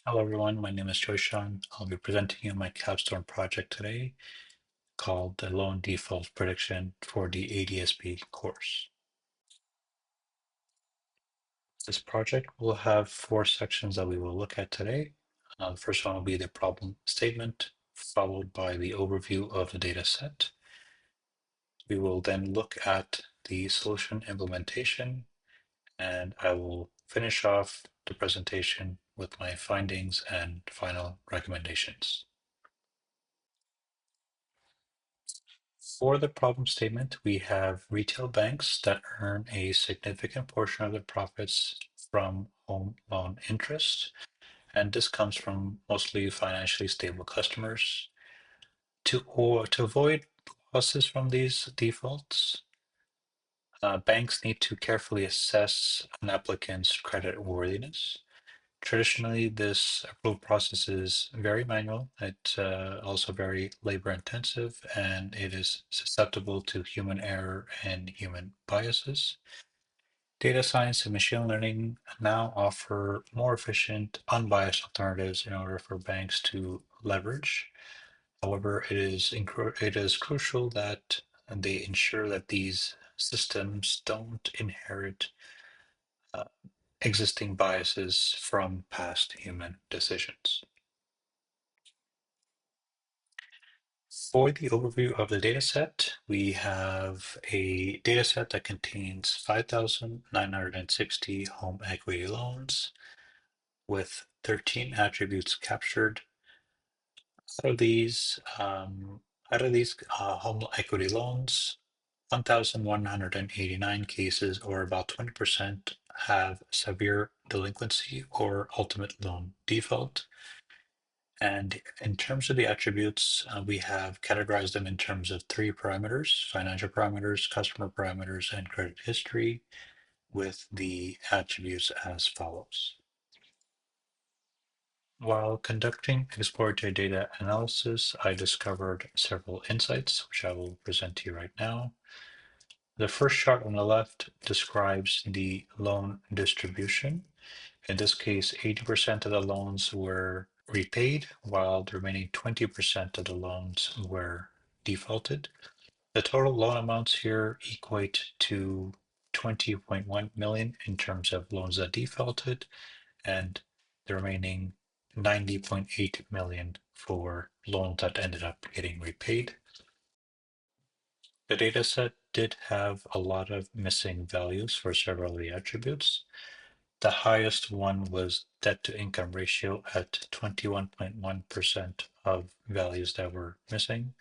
Hello everyone, my name is Joshan. I'll be presenting you my capstone project today called the Loan Default Prediction for the ADSP course. This project will have four sections that we will look at today. The first one will be the problem statement, followed by the overview of the data set. We will then look at the solution implementation, and I will finish off the presentation with my findings and final recommendations. For the problem statement, we have retail banks that earn a significant portion of their profits from home loan interest, and this comes from mostly financially stable customers. To avoid losses from these defaults, banks need to carefully assess an applicant's credit worthiness. Traditionally, this approval process is very manual. It's also very labor intensive, and it is susceptible to human error and human biases. Data science and machine learning now offer more efficient, unbiased alternatives in order for banks to leverage. However, it is crucial that they ensure that these systems don't inherit uh, existing biases from past human decisions. For the overview of the dataset, we have a dataset that contains 5,960 home equity loans with 13 attributes captured. Out of these, um, out of these home equity loans, 1,189 cases, or about 20%, have severe delinquency or ultimate loan default. And in terms of the attributes, we have categorized them in terms of three parameters: financial parameters, customer parameters, and credit history, with the attributes as follows. While conducting exploratory data analysis, I discovered several insights, which I will present to you right now. The first chart on the left describes the loan distribution. In this case, 80% of the loans were repaid, while the remaining 20% of the loans were defaulted. The total loan amounts here equate to 20.1 million in terms of loans that defaulted, and the remaining 90.8 million for loans that ended up getting repaid. The dataset did have a lot of missing values for several of the attributes. The highest one was debt to income ratio at 21.1% of values that were missing,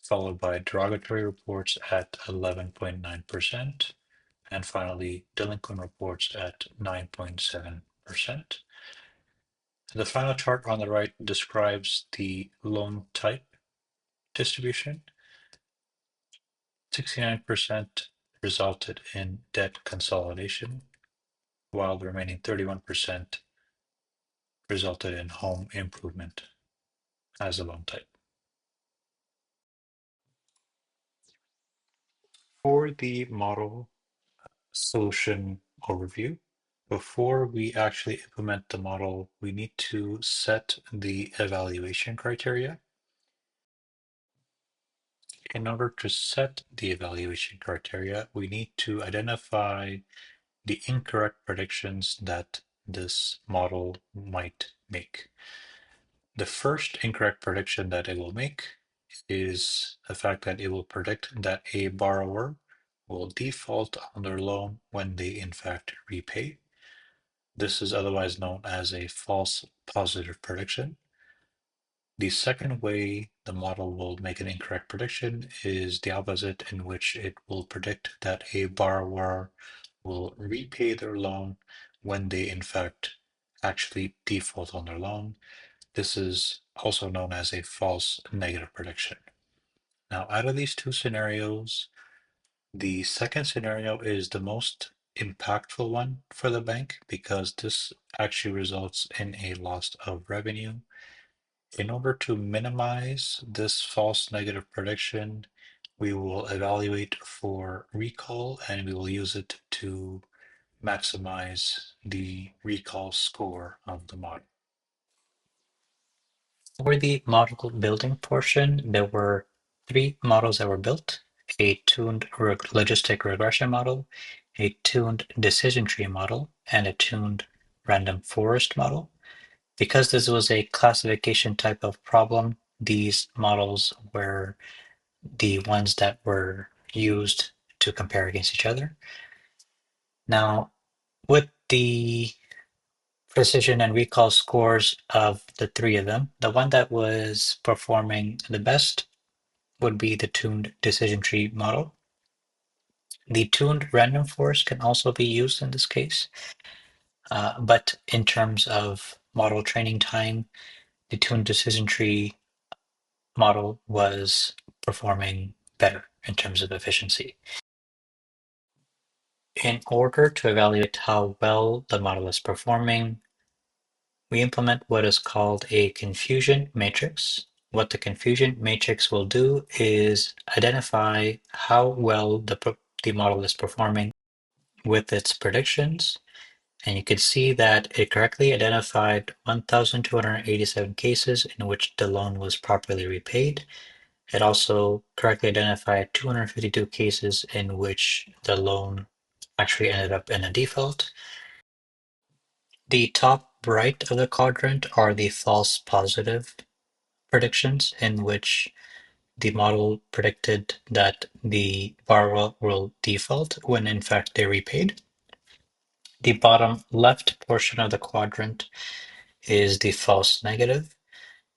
followed by derogatory reports at 11.9%, and finally delinquent reports at 9.7%. The final chart on the right describes the loan type distribution. 69% resulted in debt consolidation, while the remaining 31% resulted in home improvement as a loan type. For the model solution overview, before we actually implement the model, we need to set the evaluation criteria. In order to set the evaluation criteria, we need to identify the incorrect predictions that this model might make. The first incorrect prediction that it will make is the fact that it will predict that a borrower will default on their loan when they in fact repay. This is otherwise known as a false positive prediction. The second way the model will make an incorrect prediction is the opposite, in which it will predict that a borrower will repay their loan when they in fact actually default on their loan. This is also known as a false negative prediction. Now, out of these two scenarios, the second scenario is the most impactful one for the bank because this actually results in a loss of revenue. In order to minimize this false negative prediction, we will evaluate for recall and we will use it to maximize the recall score of the model. For the model building portion, there were three models that were built: a tuned logistic regression model, a tuned decision tree model, and a tuned random forest model. Because this was a classification type of problem, these models were the ones that were used to compare against each other. Now, with the precision and recall scores of the three of them, the one that was performing the best would be the tuned decision tree model. The tuned random forest can also be used in this case, but in terms of model training time, the tuned decision tree model was performing better in terms of efficiency. In order to evaluate how well the model is performing, we implement what is called a confusion matrix. What the confusion matrix will do is identify how well the model is performing with its predictions. And you can see that it correctly identified 1,287 cases in which the loan was properly repaid. It also correctly identified 252 cases in which the loan actually ended up in a default. The top right of the quadrant are the false positive predictions, in which the model predicted that the borrower will default when in fact they repaid. The bottom left portion of the quadrant is the false negative,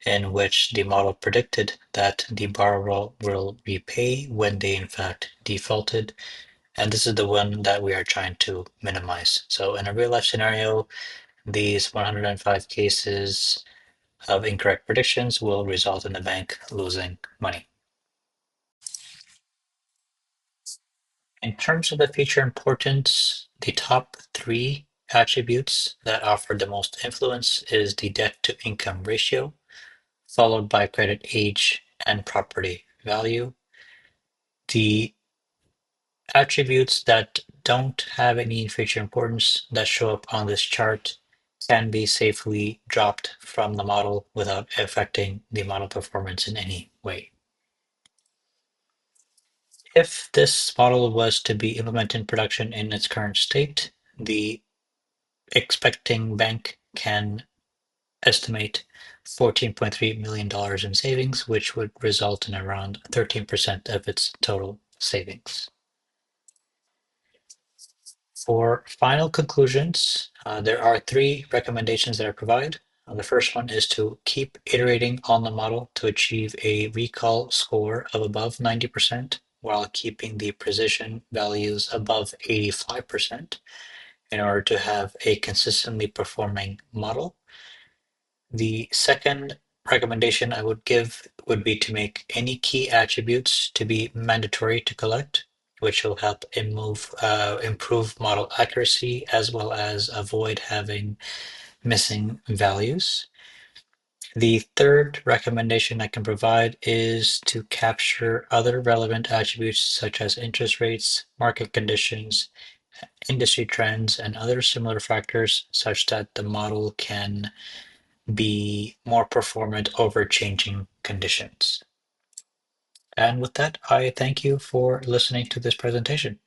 in which the model predicted that the borrower will repay when they in fact defaulted. And this is the one that we are trying to minimize. So in a real life scenario, these 105 cases of incorrect predictions will result in the bank losing money. In terms of the feature importance, the top three attributes that offer the most influence is the debt to income ratio, followed by credit age and property value. The attributes that don't have any feature importance that show up on this chart can be safely dropped from the model without affecting the model performance in any way. If this model was to be implemented in production in its current state, the expecting bank can estimate $14.3 million in savings, which would result in around 13% of its total savings. For final conclusions, there are three recommendations that I provide. The first one is to keep iterating on the model to achieve a recall score of above 90% while keeping the precision values above 85% in order to have a consistently performing model. The second recommendation I would give would be to make any key attributes to be mandatory to collect, which will help improve model accuracy as well as avoid having missing values. The third recommendation I can provide is to capture other relevant attributes such as interest rates, market conditions, industry trends, and other similar factors such that the model can be more performant over changing conditions. And with that, I thank you for listening to this presentation.